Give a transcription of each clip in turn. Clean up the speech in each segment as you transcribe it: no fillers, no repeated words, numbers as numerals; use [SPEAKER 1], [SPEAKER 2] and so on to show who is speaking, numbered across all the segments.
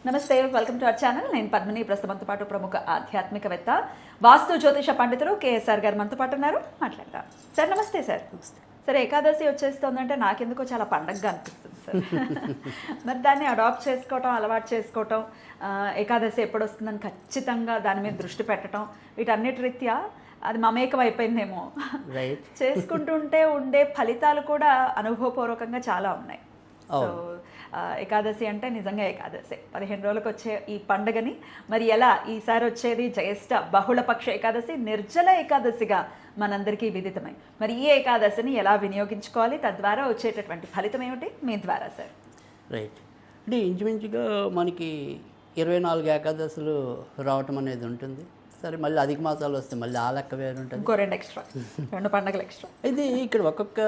[SPEAKER 1] నమస్తే, welcome to our channel. నేను పద్మిని. ప్రస్తుతంతో పాటు ప్రముఖ ఆధ్యాత్మికవేత్త, వాస్తు జ్యోతిష పండితులు కేఎస్ఆర్ గారు మనతో పాటు ఉన్నారు. మాట్లాడతాం. సార్ నమస్తే. సార్ సార్, ఏకాదశి వచ్చేస్తుందంటే నాకెందుకో చాలా పండగగా అనిపిస్తుంది సార్. మరి దాన్ని అడాప్ట్ చేసుకోవటం, అలవాటు చేసుకోవటం, ఏకాదశి ఎప్పుడు వస్తుందని ఖచ్చితంగా దాని మీద దృష్టి పెట్టడం, వీటన్నిటి రీత్యా అది మమేకం అయిపోయిందేమో. చేసుకుంటుంటే ఉండే ఫలితాలు కూడా అనుభవపూర్వకంగా చాలా ఉన్నాయి. సో ఏకాదశి అంటే నిజంగా ఏకాదశి 15 రోజులకు వచ్చే ఈ పండుగని మరి ఎలా ఈసారి వచ్చేది జ్యేష్ఠ బహుళపక్ష ఏకాదశి, నిర్జల ఏకాదశిగా మనందరికీ విదితమై, మరి ఈ ఏకాదశిని ఎలా వినియోగించుకోవాలి, తద్వారా వచ్చేటటువంటి ఫలితం ఏమిటి మీ ద్వారా సార్?
[SPEAKER 2] రైట్. అంటే ఇంచుమించుగా మనకి 24 ఏకాదశులు రావటం అనేది ఉంటుంది. సరే, మళ్ళీ అధిక మాసాలు వస్తే మళ్ళీ ఆ లెక్క వేరు ఉంటుంది.
[SPEAKER 1] ఇంకో 2 ఎక్స్ట్రా, 2 పండుగలు ఎక్స్ట్రా.
[SPEAKER 2] అయితే ఇక్కడ ఒక్కొక్క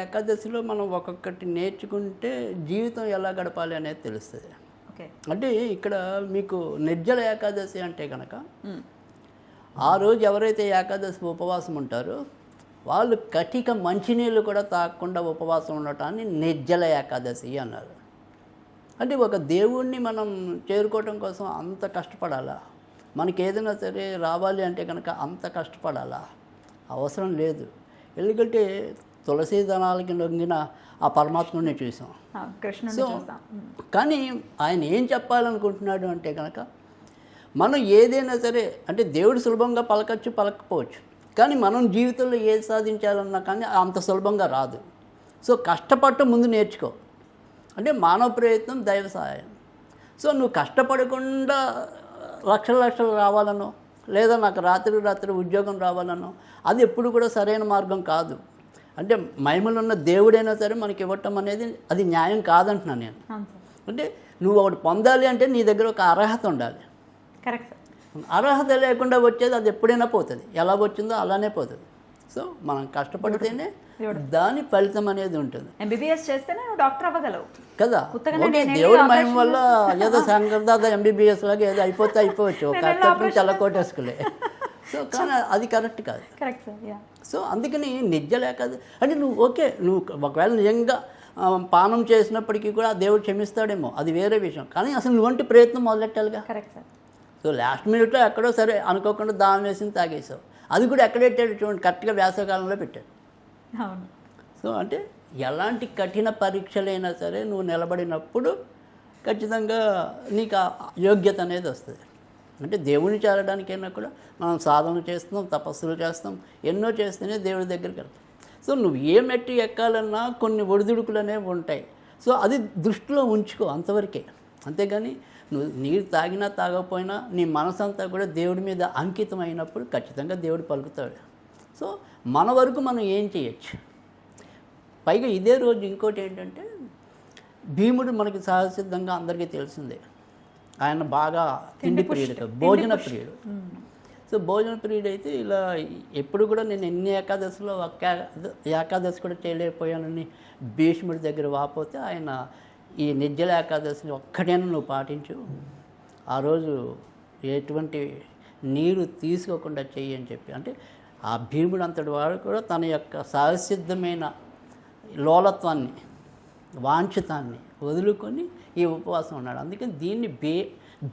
[SPEAKER 2] ఏకాదశిలో మనం ఒక్కొక్కటి నేర్చుకుంటే జీవితం ఎలా గడపాలి అనేది తెలుస్తుంది.
[SPEAKER 1] ఓకే.
[SPEAKER 2] అంటే ఇక్కడ మీకు నిర్జల ఏకాదశి అంటే కనుక ఆ రోజు ఎవరైతే ఏకాదశి ఉపవాసం ఉంటారో వాళ్ళు కటిక మంచినీళ్ళు కూడా తాగకుండా ఉపవాసం ఉండటాన్ని నిర్జల ఏకాదశి అన్నారు. అంటే ఒక దేవుణ్ణి మనం చేరుకోవటం కోసం అంత కష్టపడాలా? మనకి ఏదైనా సరే రావాలి అంటే కనుక అంత కష్టపడాలా? అవసరం లేదు. ఎందుకంటే తులసి దళాలకి లొంగిన ఆ పరమాత్ముడిని చూసాం.
[SPEAKER 1] సో
[SPEAKER 2] కానీ ఆయన ఏం చెప్పాలనుకుంటున్నాడు అంటే కనుక మనం ఏదైనా సరే, అంటే దేవుడు సులభంగా పలకచ్చు, పలకపోవచ్చు, కానీ మనం జీవితంలో ఏది సాధించాలన్నా కానీ అంత సులభంగా రాదు. సో కష్టపడటం ముందు నేర్చుకో. అంటే మానవ ప్రయత్నం, దైవ సహాయం. సో నువ్వు కష్టపడకుండా లక్షలు రావాలనో, లేదా నాకు రాత్రి ఉద్యోగం రావాలనో అది ఎప్పుడు కూడా సరైన మార్గం కాదు. అంటే మహిమలున్న దేవుడైనా సరే మనకి ఇవ్వటం అనేది అది న్యాయం కాదంటున్నాను నేను. అంటే నువ్వు ఒకటి పొందాలి అంటే నీ దగ్గర ఒక అర్హత ఉండాలి.
[SPEAKER 1] కరెక్ట్.
[SPEAKER 2] అర్హత లేకుండా వచ్చేది అది ఎప్పుడైనా పోతుంది. ఎలా వచ్చిందో అలానే పోతుంది. సో మనం కష్టపడితేనే దాని ఫలితం అనేది ఉంటుంది.
[SPEAKER 1] ఎంబీబీఎస్ చేస్తేనే నువ్వు డాక్టర్ అవ్వగలవు
[SPEAKER 2] కదా. దేవుడి మహిమ వల్ల ఏదో శంకర్దాద ఎంబీబీఎస్ లాగా ఏదో అయిపోవచ్చు, ఒక అట్టం చల్లకోటేసుకులే. సో కానీ అది కరెక్ట్ కాదు. సో అందుకని నిర్జల ఏకాదశి అంటే నువ్వు ఒకవేళ నిజంగా పానం చేసినప్పటికీ కూడా దేవుడు క్షమిస్తాడేమో, అది వేరే విషయం. కానీ అసలు నువ్వంటి ప్రయత్నం మొదలెట్టాలిగా.
[SPEAKER 1] Correct sir.
[SPEAKER 2] సో లాస్ట్ మినిట్లో ఎక్కడో సరే అనుకోకుండా దానం వేసి తాగేసావు. అది కూడా ఎక్కడ పెట్టాడు చూడండి, కరెక్ట్గా వేసవకాలంలో పెట్టాడు.
[SPEAKER 1] అవును.
[SPEAKER 2] సో అంటే ఎలాంటి కఠిన పరీక్షలైనా సరే నువ్వు నిలబడినప్పుడు ఖచ్చితంగా నీకు ఆ యోగ్యత అనేది వస్తుంది. అంటే దేవుని చేరడానికైనా కూడా మనం సాధన చేస్తున్నాం, తపస్సులు చేస్తాం, ఎన్నో చేస్తేనే దేవుడి దగ్గరికి వెళ్తాం. సో నువ్వు ఏ మెట్టు ఎక్కాలన్నా కొన్ని ఒడిదుడుకులు అనేవి ఉంటాయి. సో అది దృష్టిలో ఉంచుకో, అంతవరకే. అంతేగాని నువ్వు నీరు తాగినా తాగకపోయినా నీ మనసంతా కూడా దేవుడి మీద అంకితం అయినప్పుడు ఖచ్చితంగా దేవుడు పలుకుతాడు. సో మన వరకు మనం ఏం చేయొచ్చు. పైగా ఇదే రోజు ఇంకోటి ఏంటంటే భీముడు మనకి సహజసిద్ధంగా అందరికీ తెలిసిందే. ఆయన బాగా తిండి ప్రియుడు, భోజన ప్రియుడు. సో భోజన ప్రియుడు అయితే ఇలా ఎప్పుడు కూడా నేను ఎన్ని ఏకాదశిలో ఒక్క ఏకాదశి కూడా చేయలేకపోయానని భీష్ముడి దగ్గర వాపోతే ఆయన ఈ నిర్జల ఏకాదశిని ఒక్కటైనా నువ్వు పాటించు, ఆ రోజు ఎటువంటి నీరు తీసుకోకుండా చెయ్యి అని చెప్పి. అంటే ఆ భీముడు అంతటి వాడు కూడా తన యొక్క సహసిద్ధమైన లోలత్వాన్ని, వాంఛితాన్ని వదులుకొని ఈ ఉపవాసం ఉన్నాడు. అందుకని దీన్ని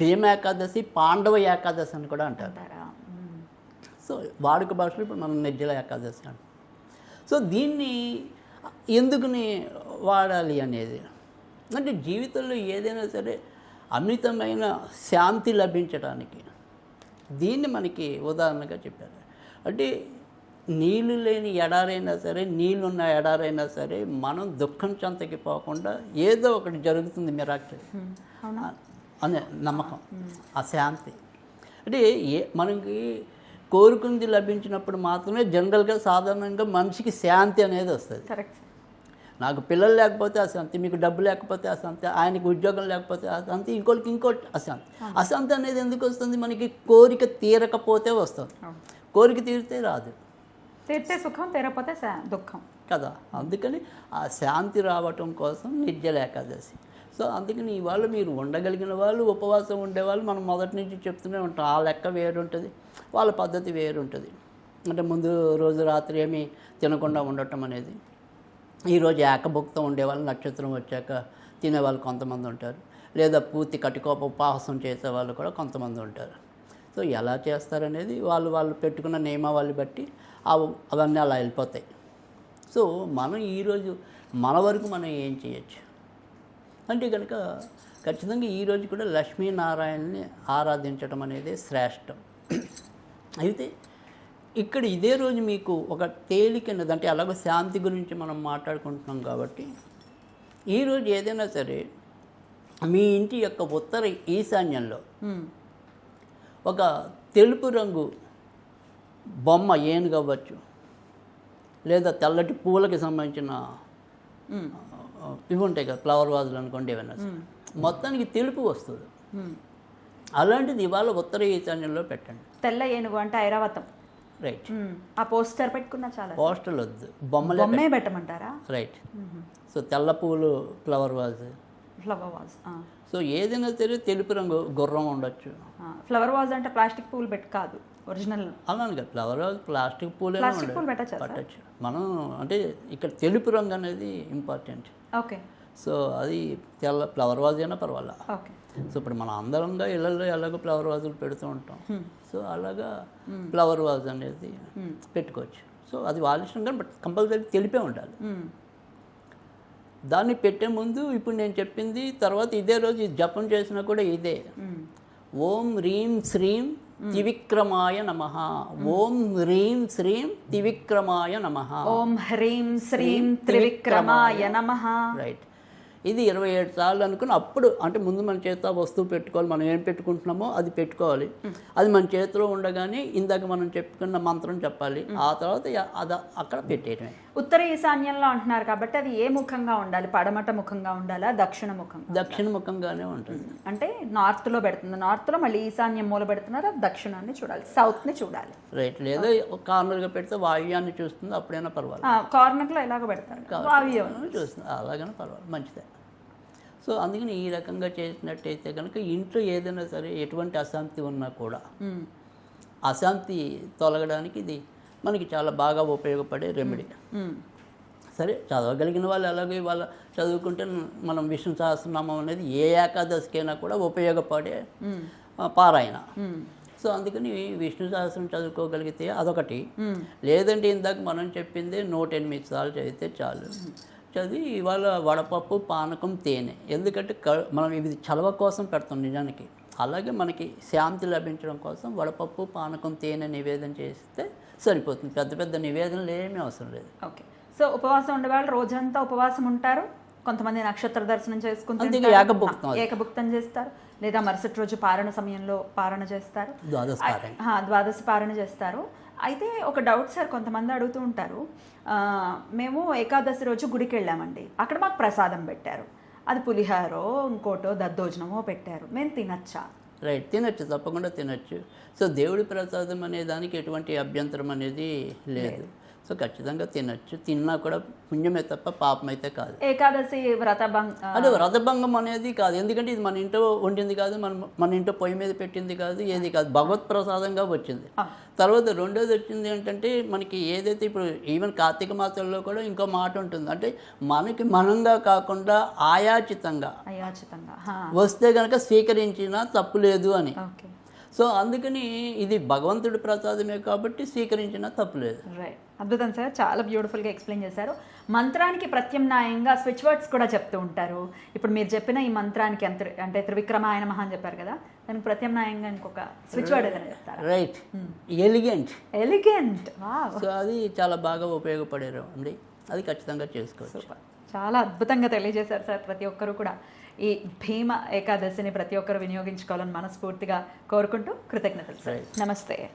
[SPEAKER 2] భీమ ఏకాదశి, పాండవ ఏకాదశి అని కూడా అంటారు. సో వాడుక భాషలో ఇప్పుడు మనం నిర్జల ఏకాదశి అంటాం. సో దీన్ని ఎందుకుని వాడాలి అనేది అంటే జీవితంలో ఏదైనా సరే అమితమైన శాంతి లభించడానికి దీన్ని మనకి ఉదాహరణగా చెప్పారు. అంటే నీళ్ళు లేని ఎడారైనా సరే, నీళ్ళున్న ఎడారైనా సరే మనం దుఃఖం చెంతకి పోకుండా ఏదో ఒకటి జరుగుతుంది మిరాకిల్ అనే నమ్మకం, ఆ శాంతి. అంటే మనకి కోరుకుంది లభించినప్పుడు మాత్రమే జనరల్గా సాధారణంగా మనిషికి శాంతి అనేది వస్తుంది.
[SPEAKER 1] కరెక్ట్.
[SPEAKER 2] నాకు పిల్లలు లేకపోతే అశాంతి, మీకు డబ్బు లేకపోతే అశాంతి, ఆయనకి ఉద్యోగం లేకపోతే అశాంతి, ఇంకోటి అశాంతి. అశాంతి అనేది ఎందుకు వస్తుంది? మనకి కోరిక తీరకపోతే వస్తుంది. కోరిక తీరితే రాదు.
[SPEAKER 1] తీరితే సుఖం, తీరకపోతే దుఃఖం
[SPEAKER 2] కదా. అందుకని ఆ శాంతి రావటం కోసం నిర్జల ఏకాదశి. సో అందుకని ఇవాళ మీరు ఉండగలిగిన వాళ్ళు, ఉపవాసం ఉండేవాళ్ళు మనం మొదటి నుంచి చెప్తూనే ఉంటాం. ఆ లెక్క వేరు ఉంటుంది, వాళ్ళ పద్ధతి వేరు ఉంటుంది. అంటే ముందు రోజు రాత్రి ఏమీ తినకుండా ఉండటం అనేది. ఈరోజు ఏకభుక్తం ఉండేవాళ్ళు, నక్షత్రం వచ్చాక తినేవాళ్ళు కొంతమంది ఉంటారు. లేదా పూర్తి కటికోప ఉపవాసం చేసే వాళ్ళు కూడా కొంతమంది ఉంటారు. సో ఎలా చేస్తారనేది వాళ్ళు పెట్టుకున్న నియమావళి బట్టి అవన్నీ అలా వెళ్ళిపోతాయి. సో మనం ఈరోజు మన వరకు మనం ఏం చేయొచ్చు అంటే కనుక ఖచ్చితంగా ఈరోజు కూడా లక్ష్మీనారాయణని ఆరాధించడం అనేది శ్రేష్టం. అయితే ఇక్కడ ఇదే రోజు మీకు ఒక తేలికైనది అంటే అలాగే శాంతి గురించి మనం మాట్లాడుకుంటున్నాం కాబట్టి ఈరోజు ఏదైనా సరే మీ ఇంటి యొక్క ఉత్తర ఈశాన్యంలో ఒక తెలుపు రంగు బొమ్మ ఏనుగు అవ్వచ్చు, లేదా తెల్లటి పూలకి సంబంధించిన ఇవి ఉంటాయి కదా, ఫ్లవర్ వాజులు అనుకోండి, ఏమైనా మొత్తానికి తెలుపు వస్తుంది. అలాంటిది ఇవాళ ఉత్తర ఈశాన్యంలో పెట్టండి.
[SPEAKER 1] తెల్ల ఏనుగు అంటే ఐరావతం.
[SPEAKER 2] రైట్.
[SPEAKER 1] ఆ పోస్టర్ పెట్టుకున్నా చాలా.
[SPEAKER 2] పోస్టర్లు వద్దు, బొమ్మే
[SPEAKER 1] పెట్టమంటారా?
[SPEAKER 2] రైట్. సో తెల్ల పూలు ఫ్లవర్ వాజ్. సో ఏదైనా సరే తెలుపు రంగు గుర్రం ఉండొచ్చు.
[SPEAKER 1] ఫ్లవర్ వాజ్ అంటే ప్లాస్టిక్ పూలు కాదు, ఒరిజినల్.
[SPEAKER 2] అలానే కదా, ఫ్లవర్ వాజ్ ప్లాస్టిక్ పూలే పట్టచ్చు. మనం అంటే ఇక్కడ తెలుపు రంగు అనేది ఇంపార్టెంట్.
[SPEAKER 1] ఓకే.
[SPEAKER 2] సో అది తెల్ల ఫ్లవర్ వాజ్ అయినా పర్వాలా.
[SPEAKER 1] ఓకే.
[SPEAKER 2] సో ఇప్పుడు మనం అందరంగా ఇళ్ళల్లో ఎలాగో ఫ్లవర్ వాజులు పెడుతూ ఉంటాం. సో అలాగా ఫ్లవర్ వాజ్ అనేది పెట్టుకోవచ్చు. సో అది వాళ్ళ ఇష్టం, కానీ బట్ కంపల్సరీ తెలిపే ఉండాలి. దాన్ని పెట్టే ముందు ఇప్పుడు నేను చెప్పింది తర్వాత ఇదే రోజు జపం చేసినా కూడా ఇదే. ఓం హ్రీం శ్రీం త్రివిక్రమాయ నమః. ఓం హ్రీం శ్రీం త్రివిక్రమాయ నమః.
[SPEAKER 1] ఓం హ్రీం శ్రీం త్రివిక్రమాయ నమః.
[SPEAKER 2] రైట్. ఇది 27 సార్లు అనుకుని అప్పుడు అంటే ముందు మన చేతిలో వస్తువు పెట్టుకోవాలి. మనం ఏం పెట్టుకుంటున్నామో అది పెట్టుకోవాలి. అది మన చేతిలో ఉండగానే ఇందాక మనం చెప్పుకున్న మంత్రం చెప్పాలి. ఆ తర్వాత అది అక్కడ పెట్టేయటమే.
[SPEAKER 1] ఉత్తర ఈశాన్యంలో అంటున్నారు కాబట్టి అది ఏ ముఖంగా ఉండాలి? పడమట ముఖంగా ఉండాలా, దక్షిణ ముఖంగా?
[SPEAKER 2] దక్షిణ ముఖంగానే ఉంటుంది.
[SPEAKER 1] అంటే నార్త్లో పెడుతుంది, నార్త్లో మళ్ళీ ఈశాన్యం మూల పెడుతున్నారు, దక్షిణాన్ని చూడాలి, సౌత్ని చూడాలి.
[SPEAKER 2] రైట్. లేదా కార్నర్గా పెడితే వాయువ్యాన్ని చూస్తుంది, అప్పుడైనా పర్వాలేదు.
[SPEAKER 1] కార్నర్లో ఎలాగ పెడతారు, వాయువ్యాన్ని
[SPEAKER 2] చూస్తుంది, అలాగైనా పర్వాలేదు, మంచిదే. సో అందుకని ఈ రకంగా చేసినట్టయితే కనుక ఇంట్లో ఏదైనా సరే ఎటువంటి అశాంతి ఉన్నా కూడా అశాంతి తొలగడానికి ఇది మనకి చాలా బాగా ఉపయోగపడే రెమెడీ. సరే, చదవగలిగిన వాళ్ళు అలాగే వాళ్ళ చదువుకుంటే మనం విష్ణు సహస్రనామం అనేది ఏ ఏకాదశికైనా కూడా ఉపయోగపడే పారాయణ. సో అందుకని విష్ణు సహస్రం చదువుకోగలిగితే అదొకటి. లేదంటే ఇందాక మనం చెప్పిందే 108 సార్లు చదివితే చాలు. చదివి ఇవాళ వడపప్పు, పానకం, తేనె, ఎందుకంటే మనం ఇది చలవ కోసం పెడతాం నిజానికి. అలాగే మనకి శాంతి లభించడం కోసం వడపప్పు, పానకం, తేనె నివేదన చేస్తే సరిపోతుంది. పెద్ద పెద్ద నివేదనలు ఏమీ అవసరం లేదు.
[SPEAKER 1] ఓకే. సో ఉపవాసం ఉండేవాళ్ళు రోజంతా ఉపవాసం ఉంటారు. కొంతమంది నక్షత్ర దర్శనం చేసుకుంటే ఏకభుక్తం చేస్తారు, లేదా మరుసటి రోజు పారణ సమయంలో పారణ చేస్తారు, ద్వాదశ పారణ చేస్తారు. అయితే ఒక డౌట్ సార్, కొంతమంది అడుగుతూ ఉంటారు, మేము ఏకాదశి రోజు గుడికి వెళ్ళామండి, అక్కడ మాకు ప్రసాదం పెట్టారు, అది పులిహారో ఇంకోటో దద్దోజనమో పెట్టారు, మేము తినచ్చా?
[SPEAKER 2] రైట్, తినచ్చు, తప్పకుండా తినచ్చు. సో దేవుడి ప్రసాదం అనే దానికి ఎటువంటి అభ్యంతరం అనేది లేదు. సో ఖచ్చితంగా తినచ్చు. తిన్నా కూడా పుణ్యమే తప్ప పాపం అయితే కాదు.
[SPEAKER 1] ఏకాదశి
[SPEAKER 2] అదే వ్రతభంగం అనేది కాదు, ఎందుకంటే ఇది మన ఇంట్లో వండింది కాదు, మన ఇంట్లో పొయ్యి మీద పెట్టింది కాదు, ఏది కాదు, భగవత్ ప్రసాదంగా వచ్చింది. తర్వాత రెండోది వచ్చింది ఏంటంటే మనకి ఏదైతే ఇప్పుడు ఈవెన్ కార్తీక మాసంలో కూడా ఇంకో మాట ఉంటుంది, అంటే మనకి మనంగా కాకుండా ఆయాచితంగా వస్తే కనుక స్వీకరించినా తప్పు లేదు అని. సో అందుకని ఇది భగవంతుడి ప్రసాదమే కాబట్టి స్వీకరించినా తప్పులేదు.
[SPEAKER 1] రైట్, అద్భుతం సార్, చాలా బ్యూటిఫుల్గా ఎక్స్ప్లెయిన్ చేశారు. మంత్రానికి ప్రత్యామ్నాయంగా స్విచ్ వర్డ్స్ కూడా చెప్తూ ఉంటారు. ఇప్పుడు మీరు చెప్పిన ఈ మంత్రానికి అంటే త్రివిక్రమాయ నమః అని చెప్పారు కదా, దానికి ప్రత్యామ్నాయంగా ఇంకొక స్విచ్ వర్డ్ ఏదైనా చెప్తారా?
[SPEAKER 2] Right, elegant. సో అది చాలా బాగా ఉపయోగపడేరు అండి, అది ఖచ్చితంగా చేసుకోవచ్చు.
[SPEAKER 1] చాలా అద్భుతంగా తెలియజేశారు సార్. ప్రతి ఒక్కరు కూడా ఈ భీమ ఏకాదశిని ప్రతి ఒక్కరు వినియోగించుకోవాలని మనస్ఫూర్తిగా కోరుకుంటూ కృతజ్ఞతలు సార్. నమస్తే.